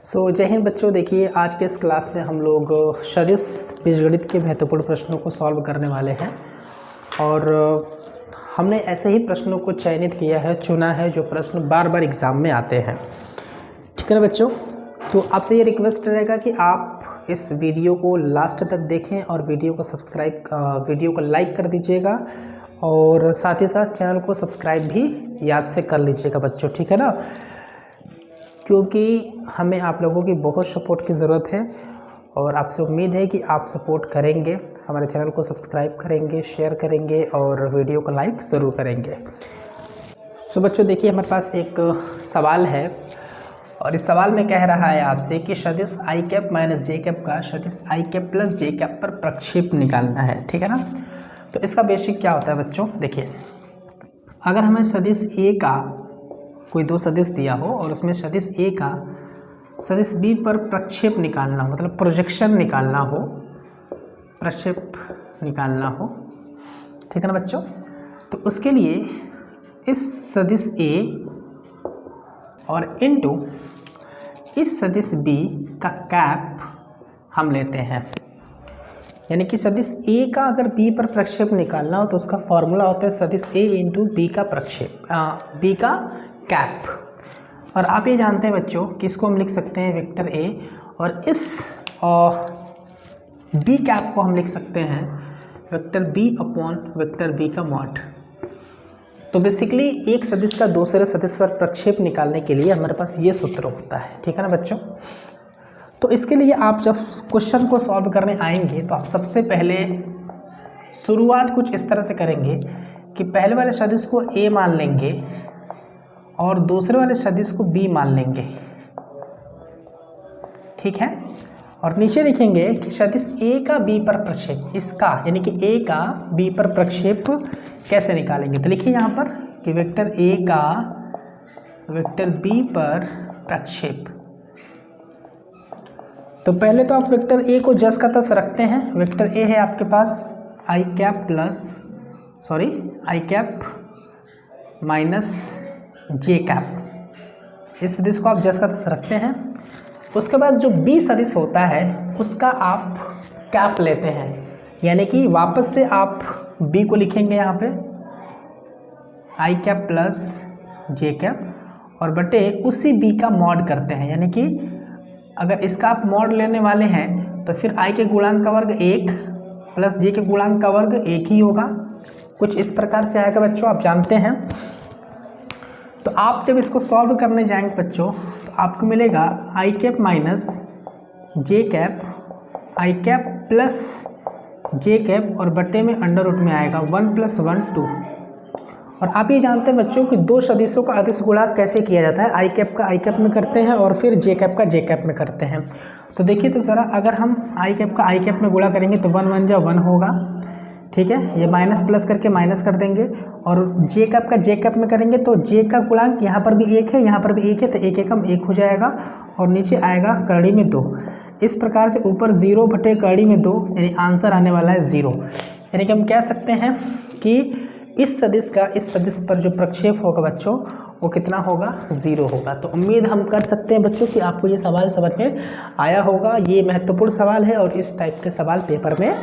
जय हिंद बच्चों। देखिए आज के इस क्लास में हम लोग सदिश बीजगणित के महत्वपूर्ण प्रश्नों को सॉल्व करने वाले हैं और हमने ऐसे ही प्रश्नों को चयनित किया है, चुना है जो प्रश्न बार बार एग्ज़ाम में आते हैं। ठीक है ना बच्चों, तो आपसे ये रिक्वेस्ट रहेगा कि आप इस वीडियो को लास्ट तक देखें और वीडियो को लाइक कर दीजिएगा और साथ ही साथ चैनल को सब्सक्राइब भी याद से कर लीजिएगा बच्चों। ठीक है ना, क्योंकि हमें आप लोगों की बहुत सपोर्ट की ज़रूरत है और आपसे उम्मीद है कि आप सपोर्ट करेंगे, हमारे चैनल को सब्सक्राइब करेंगे, शेयर करेंगे और वीडियो को लाइक ज़रूर करेंगे। बच्चों देखिए हमारे पास एक सवाल है और इस सवाल में कह रहा है आपसे कि सदिश आई कैप माइनस जे कैप का सदिश आई कैप प्लस जे कैप पर प्रक्षेप निकालना है। ठीक है ना, तो इसका बेसिक क्या होता है बच्चों, देखिए अगर हमें सदिश ए का कोई दो सदिश दिया हो और उसमें सदिश ए का सदिश बी पर प्रक्षेप निकालना हो, मतलब प्रोजेक्शन निकालना हो, प्रक्षेप निकालना हो। ठीक है ना बच्चों, तो उसके लिए इस सदिश ए और इनटू इस सदिश बी का कैप हम लेते हैं। यानी कि सदिश ए का अगर बी पर प्रक्षेप निकालना हो तो उसका फॉर्मूला होता है सदिश ए इंटू बी का प्रक्षेप, बी का कैप। और आप ये जानते हैं बच्चों कि इसको हम लिख सकते हैं वेक्टर ए और इस बी कैप को हम लिख सकते हैं vector B upon vector B का मॉड। तो बेसिकली एक सदिश का दूसरे सदिश पर प्रक्षेप निकालने के लिए हमारे पास ये सूत्र होता है। ठीक है ना बच्चों, तो इसके लिए आप जब क्वेश्चन को सॉल्व करने आएंगे तो आप सबसे पहले शुरुआत कुछ इस तरह से करेंगे कि पहले वाले सदिश को ए मान लेंगे और दूसरे वाले सदिश को बी मान लेंगे। ठीक है, और नीचे लिखेंगे कि सदिश ए का बी पर प्रक्षेप, इसका यानी कि ए का बी पर प्रक्षेप कैसे निकालेंगे। तो लिखिए यहाँ पर कि वेक्टर ए का वेक्टर बी पर प्रक्षेप। तो पहले तो आप वेक्टर ए को जस का तस रखते हैं। वेक्टर ए है आपके पास आई कैप माइनस जे कैप, इस सदिश को आप जस का तस रखते हैं। उसके बाद जो बी सदिश होता है उसका आप कैप लेते हैं, यानी कि वापस से आप बी को लिखेंगे यहाँ पे आई कैप प्लस जे कैप और बटे उसी बी का मॉड करते हैं। यानी कि अगर इसका आप मॉड लेने वाले हैं तो फिर आई के गुणांक का वर्ग 1 प्लस जे के गुणांक का वर्ग 1 ही होगा। कुछ इस प्रकार से आएगा बच्चों, आप जानते हैं। तो आप जब इसको सॉल्व करने जाएंगे बच्चों तो आपको मिलेगा आई कैप माइनस जे कैप, आई कैप प्लस जे कैप और बट्टे में अंडर रूट में आएगा 1 + 1 2। और आप ये जानते हैं बच्चों कि दो सदिशों का अदिश गुणा कैसे किया जाता है। आई कैप का आई कैप में करते हैं और फिर जे कैप का जे कैप में करते हैं। तो देखिए तो ज़रा, अगर हम आई कैप का आई कैप में गुणा करेंगे तो 1 1 जा 1 होगा। ठीक है, ये माइनस प्लस करके माइनस कर देंगे और जे कैप का जे कैप में करेंगे तो जे का गुणांक यहाँ पर भी 1 है, यहाँ पर भी 1 है, तो 1 एकम 1 हो जाएगा और नीचे आएगा करड़ी में 2। इस प्रकार से ऊपर 0 बटे करड़ी में 2, यानी आंसर आने वाला है 0। यानी कि हम कह सकते हैं कि इस सदिश का इस सदिश पर जो प्रक्षेप होगा बच्चों वो कितना होगा, 0 होगा। तो उम्मीद हम कर सकते हैं बच्चों कि आपको ये सवाल समझ में आया होगा। ये महत्वपूर्ण सवाल है और इस टाइप के सवाल पेपर में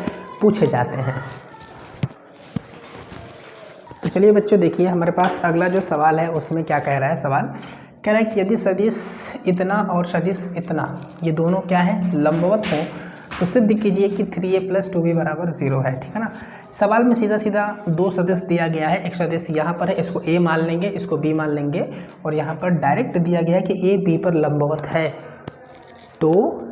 पूछे जाते हैं। तो चलिए बच्चों देखिए हमारे पास अगला जो सवाल है उसमें क्या कह रहा है। सवाल कह रहा है कि यदि सदिश इतना और सदिश इतना ये दोनों क्या है, लंबवत हो तो सिद्ध कीजिए कि 3a + 2b = 0 है। ठीक है ना, सवाल में सीधा सीधा दो सदिश दिया गया है। एक सदिश यहाँ पर है, इसको a मान लेंगे, इसको b मान लेंगे और यहाँ पर डायरेक्ट दिया गया है कि a b पर लंबवत है। तो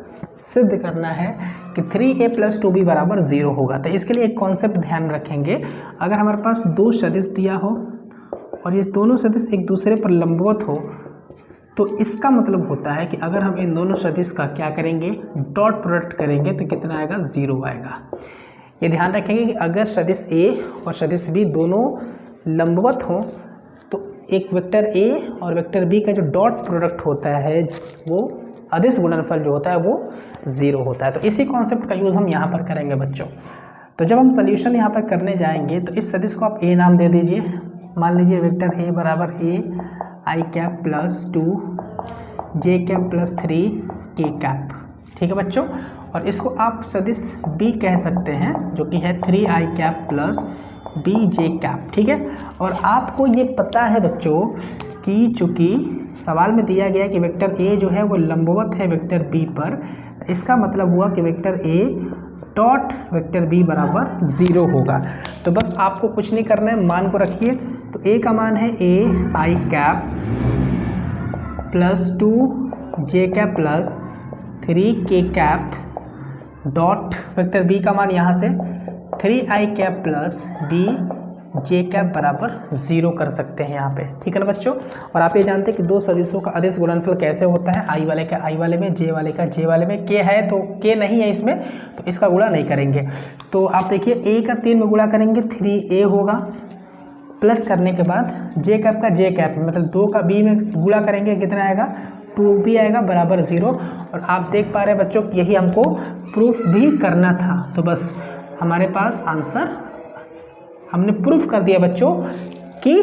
सिद्ध करना है कि 3a + 2b = 0 होगा। तो इसके लिए एक कॉन्सेप्ट ध्यान रखेंगे। अगर हमारे पास दो सदिश दिया हो और ये दोनों सदिश एक दूसरे पर लंबवत हो तो इसका मतलब होता है कि अगर हम इन दोनों सदिश का क्या करेंगे, डॉट प्रोडक्ट करेंगे तो कितना आएगा, 0 आएगा। ये ध्यान रखेंगे कि अगर सदिश ए और सदिश बी दोनों लंबवत हो तो एक वेक्टर ए और वेक्टर बी का जो डॉट प्रोडक्ट होता है वो अदिश गुणनफल जो होता है वो 0 होता है। तो इसी कॉन्सेप्ट का यूज़ हम यहाँ पर करेंगे बच्चों। तो जब हम सोल्यूशन यहाँ पर करने जाएंगे तो इस सदिश को आप ए नाम दे दीजिए। मान लीजिए vector A = a I cap + 2 J cap + 3 के कैप। ठीक है बच्चों, और इसको आप सदिश बी कह सकते हैं जो कि है 3i cap plus B J cap. ठीक है, और आपको ये पता है बच्चों कि चूँकि सवाल में दिया गया कि वेक्टर ए जो है वो लंबवत है वेक्टर बी पर, इसका मतलब हुआ कि vector A dot vector B बराबर 0 होगा। तो बस आपको कुछ नहीं करना है, मान को रखिए। तो ए का मान है ए आई कैप प्लस 2 जे कैप प्लस 3 के कैप डॉट वेक्टर बी का मान यहाँ से 3i cap plus B J cap बराबर 0 कर सकते हैं यहाँ पे। ठीक है ना बच्चों, और आप ये जानते हैं कि दो सदिशों का अदिश गुणनफल कैसे होता है, आई वाले का आई वाले में, जे वाले का जे वाले में। के है तो के नहीं है इसमें, तो इसका गुणा नहीं करेंगे। तो आप देखिए ए का 3 में गुणा करेंगे 3a होगा, प्लस करने के बाद जे कैप का जे कैप मतलब 2 का बी में गुणा करेंगे, कितना आएगा 2b आएगा बराबर 0। और आप देख पा रहे हैं बच्चों कि यही हमको प्रूफ भी करना था। तो बस हमारे पास आंसर हमने प्रूफ कर दिया बच्चों कि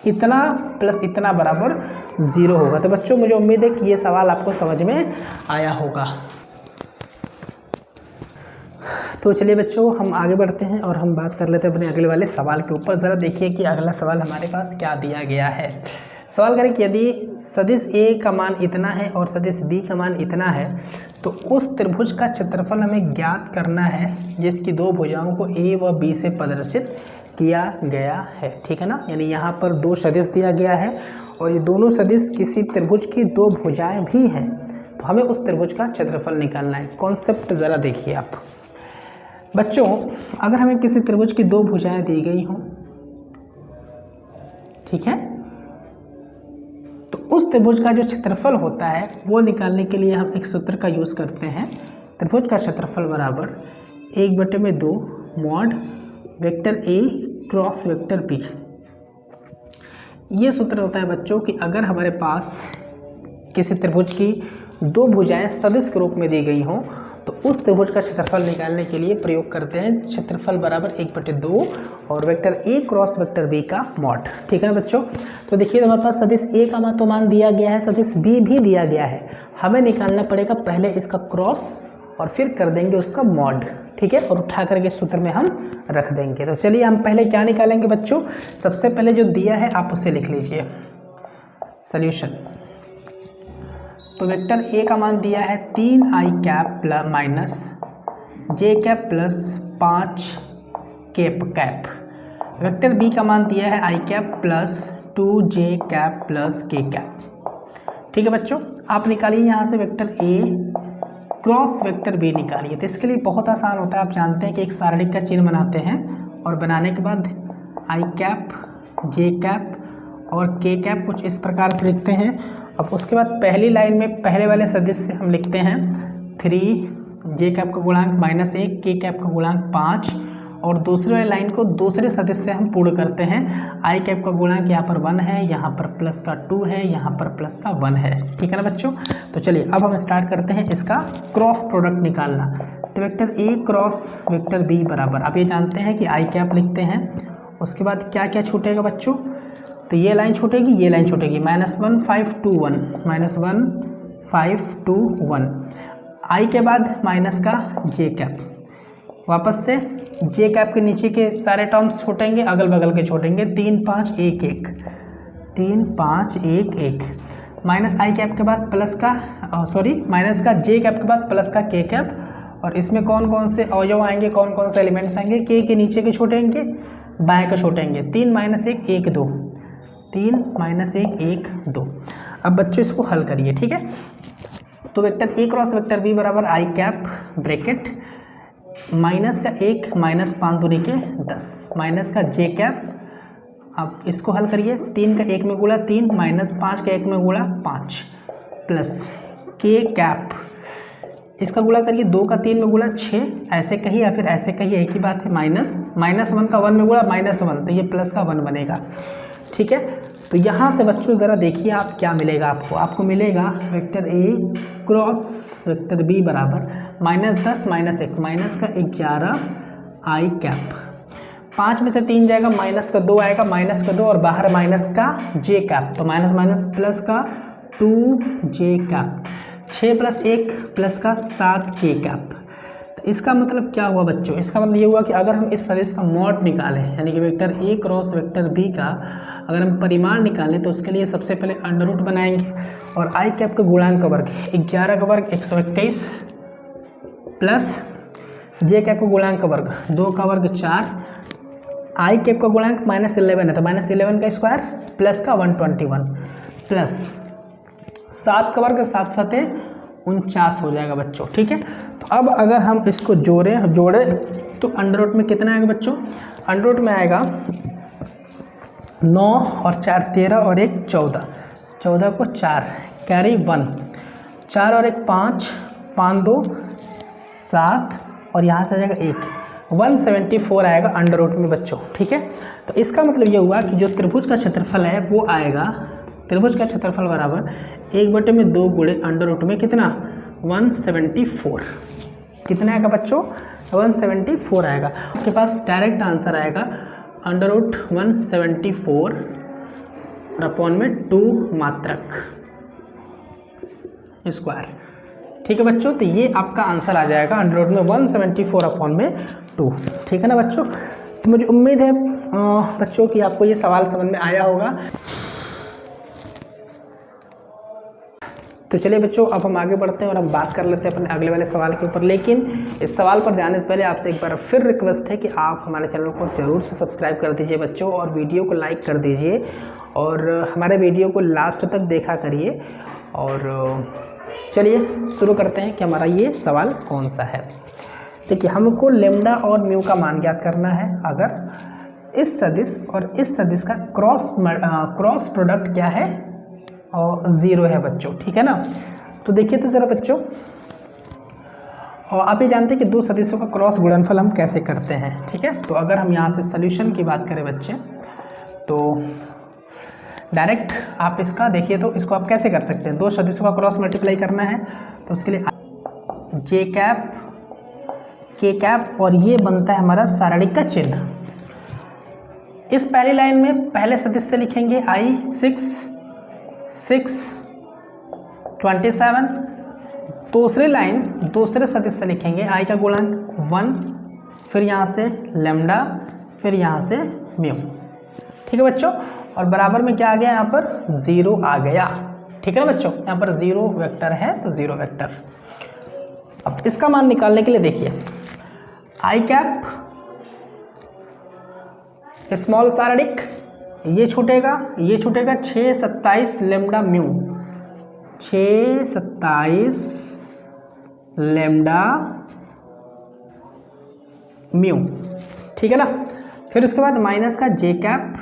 इतना प्लस इतना बराबर 0 होगा। तो बच्चों मुझे उम्मीद है कि ये सवाल आपको समझ में आया होगा। तो चलिए बच्चों हम आगे बढ़ते हैं और हम बात कर लेते हैं अपने अगले वाले सवाल के ऊपर। ज़रा देखिए कि अगला सवाल हमारे पास क्या दिया गया है। सवाल करें कि यदि सदिश ए का मान इतना है और सदिश बी का मान इतना है तो उस त्रिभुज का क्षेत्रफल हमें ज्ञात करना है जिसकी दो भुजाओं को ए व बी से प्रदर्शित किया गया है। ठीक है ना, यानी यहाँ पर दो सदिश दिया गया है और ये दोनों सदिश किसी त्रिभुज की दो भुजाएं भी हैं, तो हमें उस त्रिभुज का क्षेत्रफल निकालना है। कॉन्सेप्ट ज़रा देखिए आप बच्चों, अगर हमें किसी त्रिभुज की दो भुजाएं दी गई हों, ठीक है, तो उस त्रिभुज का जो क्षेत्रफल होता है वो निकालने के लिए हम एक सूत्र का यूज़ करते हैं। त्रिभुज का क्षेत्रफल बराबर 1/2 mod vector A cross vector B. ये सूत्र होता है बच्चों कि अगर हमारे पास किसी त्रिभुज की दो भुजाएं सदिश के रूप में दी गई हों तो उस त्रिभुज का क्षेत्रफल निकालने के लिए प्रयोग करते हैं क्षेत्रफल बराबर 1/2 और vector A cross vector B का मॉड। ठीक है ना बच्चों, तो देखिए हमारे पास सदिश ए का मान दिया गया है, सदिश बी भी दिया गया है। हमें निकालना पड़ेगा पहले इसका क्रॉस और फिर कर देंगे उसका मॉड। ठीक है, और उठा करके सूत्र में हम रख देंगे। तो चलिए हम पहले क्या निकालेंगे बच्चों, सबसे पहले जो दिया है आप उसे लिख लीजिए सॉल्यूशन। तो वेक्टर ए का मान दिया है 3i cap plus minus J cap plus 5 cap. Vector B का मान दिया है i cap plus 2j cap plus k cap. ठीक है बच्चों, आप निकालिए यहाँ से vector A cross vector B निकालिए। तो इसके लिए बहुत आसान होता है, आप जानते हैं कि एक सारणिक का चिन्ह बनाते हैं और बनाने के बाद i कैप जे कैप और k कैप कुछ इस प्रकार से लिखते हैं। अब उसके बाद पहली लाइन में पहले वाले सदिश से हम लिखते हैं 3 जे कैप का गुणांक -1 के कैप का गुणांक 5 और दूसरे वाली लाइन को दूसरे सदिश से हम पूर्ण करते हैं। आई कैप का गुणांक यहाँ पर 1 है, यहाँ पर प्लस का 2 है, यहाँ पर प्लस का 1 है। ठीक है ना बच्चों, तो चलिए अब हम स्टार्ट करते हैं इसका क्रॉस प्रोडक्ट निकालना। तो vector A cross vector B बराबर, आप ये जानते हैं कि आई कैप लिखते हैं, उसके बाद क्या क्या छूटेगा बच्चों, तो ये लाइन छूटेगी, ये लाइन छूटेगी, -1 5 2 1 -1 5 2 1। आई के बाद माइनस का जे कैप, वापस से जे कैप के नीचे के सारे टर्म्स छूटेंगे, अगल बगल के छूटेंगे, 3 5 1 1 3 5 1 1 माइनस आई कैप के बाद प्लस का माइनस का जे कैप के बाद प्लस का के कैप। और इसमें कौन कौन से अवयव आएंगे, कौन कौन से एलिमेंट्स आएंगे, के नीचे के छूटेंगे, बाएँ के छूटेंगे, 3 - 1 1 2 3 - 1 1 2। अब बच्चों इसको हल करिए। ठीक है, तो vector A cross vector B बराबर आई कैप ब्रैकेट माइनस का 1 -5 दूनी के 10 माइनस का जे कैप। अब इसको हल करिए, 3 का 1 में गुणा 3 -5 का 1 में गुणा 5 प्लस के कैप, इसका गुणा करिए 2 का 3 में गुणा 6, ऐसे कहिए या फिर ऐसे कहिए, एक ही बात है, -1 का 1 में गुणा -1, तो ये प्लस का 1 बनेगा। ठीक है, तो यहाँ से बच्चों ज़रा देखिए आप क्या मिलेगा, आपको मिलेगा vector A cross vector B बराबर -10 -1 माइनस का 11 आई कैप, 5 में से 3 जाएगा, माइनस का 2 आएगा, माइनस का 2 और बाहर माइनस का जे कैप, तो माइनस माइनस प्लस का 2j कैप, 6 + 1 प्लस का 7k कैप। तो इसका मतलब क्या हुआ बच्चों, इसका मतलब ये हुआ कि अगर हम इस सदिश का मॉड निकालें, यानी कि vector a cross vector b का अगर हम परिमाण निकालें तो उसके लिए सबसे पहले अंडर रूट बनाएंगे और आई कैप का गुणांक का वर्ग 11 का वर्ग 121 प्लस जे कैप का गुणांक का वर्ग 2 का वर्ग 4, आई कैप का गुणांक -11 है तो -11 का स्क्वायर प्लस का 121 प्लस 7 का वर्ग 7 7 49 हो जाएगा बच्चों। ठीक है, तो अब अगर हम इसको जोड़े तो अंडर रूट में कितना आएगा बच्चों, अंडर रूट में आएगा 9 और 4 13 और 1 14, 14 को 4 कैरी 1, 4 और 1 5, 5 2 7 और यहाँ से आ जाएगा 1, 174 आएगा अंडर रूट में बच्चों। ठीक है, तो इसका मतलब ये हुआ कि जो त्रिभुज का क्षेत्रफल है वो आएगा, त्रिभुज का क्षेत्रफल बराबर 1/2 गुणे अंडर रूट में कितना 174, कितना आएगा बच्चों 174 आएगा। आपके पास डायरेक्ट आंसर आएगा अंडर रूट 174 और अपॉन में 2 मात्रक स्क्वायर। ठीक है बच्चों, तो ये आपका आंसर आ जाएगा अंडर रूट में 174 अपॉन में 2। ठीक है ना बच्चों, तो मुझे उम्मीद है बच्चों कि आपको ये सवाल समझ में आया होगा। तो चलिए बच्चों, अब हम आगे बढ़ते हैं और हम बात कर लेते हैं अपने अगले वाले सवाल के ऊपर। लेकिन इस सवाल पर जाने से पहले आपसे एक बार फिर रिक्वेस्ट है कि आप हमारे चैनल को ज़रूर से सब्सक्राइब कर दीजिए बच्चों और वीडियो को लाइक कर दीजिए और हमारे वीडियो को लास्ट तक देखा करिए। और चलिए शुरू करते हैं कि हमारा ये सवाल कौन सा है। देखिए, हमको लेम्डा और म्यू का मान ज्ञात करना है अगर इस सदिश और इस सदिश का क्रॉस प्रोडक्ट क्या है और 0 है बच्चों। ठीक है ना, तो देखिए तो ज़रा बच्चों, और आप ये जानते हैं कि दो सदिशों का क्रॉस गुणनफल हम कैसे करते हैं। ठीक है, तो अगर हम यहाँ से सॉल्यूशन की बात करें बच्चे तो डायरेक्ट आप इसका देखिए तो इसको आप कैसे कर सकते हैं, दो सदिशों का क्रॉस मल्टीप्लाई करना है तो उसके लिए जे कैप के कैप और ये बनता है हमारा सारणिक का चिन्ह। इस पहली लाइन में पहले सदिश से लिखेंगे I 6 6 27, दूसरी लाइन दूसरे सदिश से लिखेंगे I का गुणांक 1, फिर यहाँ से लेम्डा, फिर यहाँ से म्यू। ठीक है बच्चों, और बराबर में क्या आ गया, यहाँ पर 0 आ गया। ठीक है ना बच्चों, यहाँ पर 0 वेक्टर है तो 0 वेक्टर। अब इसका मान निकालने के लिए देखिए आई कैप स्मॉल सारणिक ये छूटेगा 6 27 लेम्डा म्यू, 6 27 लेम्डा म्यू। ठीक है ना, फिर उसके बाद माइनस का जे कैप,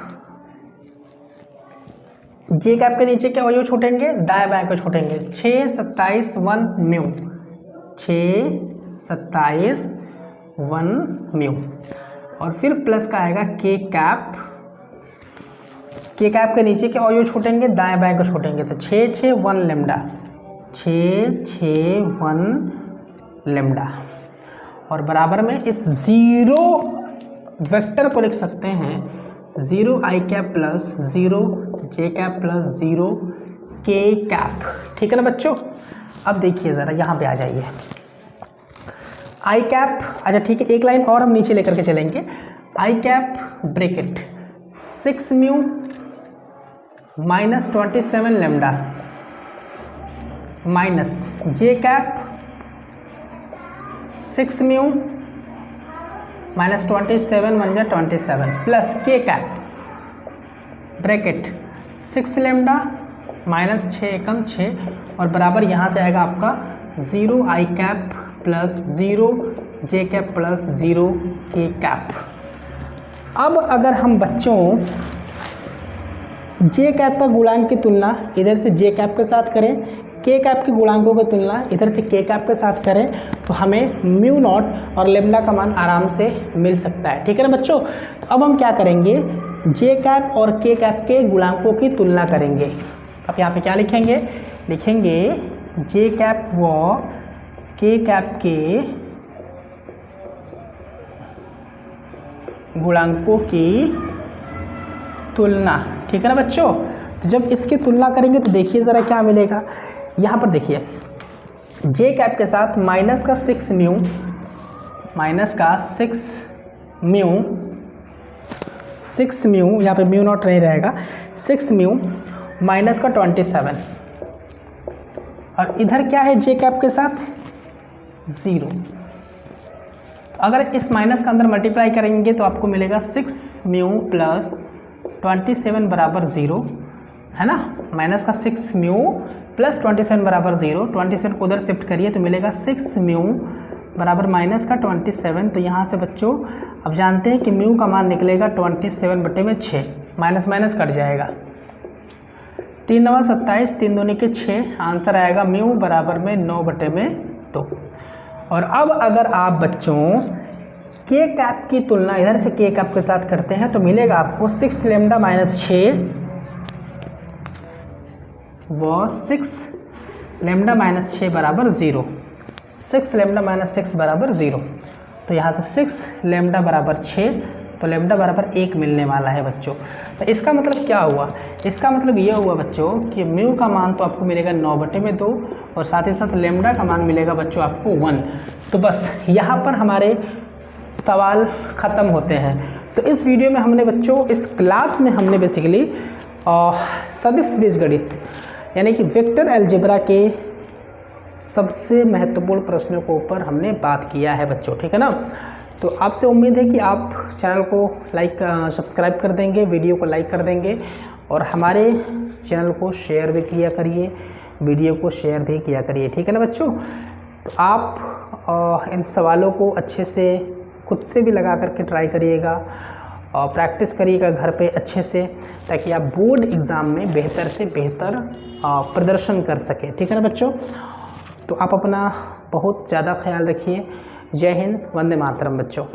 जे कैप के नीचे क्या वो छूटेंगे, दाएं बाएं को छूटेंगे, 6 27 1 म्यू, 6 27 1 म्यू। और फिर प्लस का आएगा के कैप, के कैप के नीचे क्या और छूटेंगे, दाएं बाएं को छूटेंगे, तो 6 6 1 लेम्डा, 6 6 1 लेम्डा। और बराबर में इस 0 वेक्टर को लिख सकते हैं 0 आई कैप प्लस 0 जे कैप प्लस 0 के कैप। ठीक है ना बच्चों, अब देखिए ज़रा यहाँ पे आ जाइए आई कैप। अच्छा ठीक है, एक लाइन और हम नीचे लेकर के चलेंगे। I cap bracket 6 mu minus 27 lambda minus J cap 6 mu minus 27 बन जाए 27 प्लस के कैप ब्रैकेट 6 लेम्डा माइनस 6 एकम 6 और बराबर यहाँ से आएगा आपका 0 आई कैप प्लस 0 जे कैप प्लस 0 के कैप। अब अगर हम बच्चों जे कैप का गुणांक की तुलना इधर से जे कैप के साथ करें, के कैप के गुणांकों की तुलना इधर से के कैप के साथ करें तो हमें म्यू नॉट और लेम्डा का मान आराम से मिल सकता है। ठीक है ना बच्चों, तो अब हम क्या करेंगे, जे कैप और के कैप के गुणांकों की तुलना करेंगे। अब यहाँ पे क्या लिखेंगे, लिखेंगे जे कैप व के कैप के गुणांकों की तुलना। ठीक है ना बच्चों, तो जब इसकी तुलना करेंगे तो देखिए ज़रा क्या मिलेगा। यहाँ पर देखिए जे कैप के साथ माइनस का 6 म्यू, माइनस का 6 म्यू, यहाँ पे म्यू नॉट नहीं रहेगा, 6 म्यू माइनस का 27, और इधर क्या है जे कैप के साथ 0। तो अगर इस माइनस का अंदर मल्टीप्लाई करेंगे तो आपको मिलेगा 6 म्यू प्लस 27 बराबर 0, है ना। माइनस का 6 म्यू प्लस 27 बराबर 0, 27 को उधर शिफ्ट करिए तो मिलेगा 6 म्यू बराबर माइनस का 27। तो यहाँ से बच्चों अब जानते हैं कि म्यू का मान निकलेगा 27 बटे में 6, माइनस माइनस कट जाएगा, 3 9 27, 3 दूनी के 6, आंसर आएगा म्यू बराबर में 9 बटे में 2। और अब अगर आप बच्चों के कैप की तुलना इधर से के कैप के साथ करते हैं तो मिलेगा आपको 6 लेमडा माइनस 6 व 6 लेमडा माइनस 6 बराबर 0, 6 लेमडा माइनस 6 बराबर 0। तो यहाँ से 6 लेमडा बराबर 6, तो लेमडा बराबर 1 मिलने वाला है बच्चों। तो इसका मतलब क्या हुआ, इसका मतलब ये हुआ बच्चों कि म्यू का मान तो आपको मिलेगा 9 बटे में 2, और साथ ही साथ लेमडा का मान मिलेगा बच्चों आपको 1। तो बस यहाँ पर हमारे सवाल ख़त्म होते हैं। तो इस वीडियो में हमने बच्चों, इस क्लास में हमने बेसिकली सदिश बीजगणित यानी कि वेक्टर अलजेब्रा के सबसे महत्वपूर्ण प्रश्नों के ऊपर हमने बात किया है बच्चों, ठीक है ना। तो आपसे उम्मीद है कि आप चैनल को सब्सक्राइब कर देंगे, वीडियो को लाइक कर देंगे, और हमारे चैनल को शेयर भी किया करिए, वीडियो को शेयर भी किया करिए, ठीक है ना बच्चों। तो आप इन सवालों को अच्छे से खुद से भी लगा करके ट्राई करिएगा और प्रैक्टिस करिएगा घर पे अच्छे से, ताकि आप बोर्ड एग्ज़ाम में बेहतर से बेहतर प्रदर्शन कर सकें, ठीक है ना बच्चों। तो आप अपना बहुत ज़्यादा ख्याल रखिए। जय हिंद, वंदे मातरम बच्चों।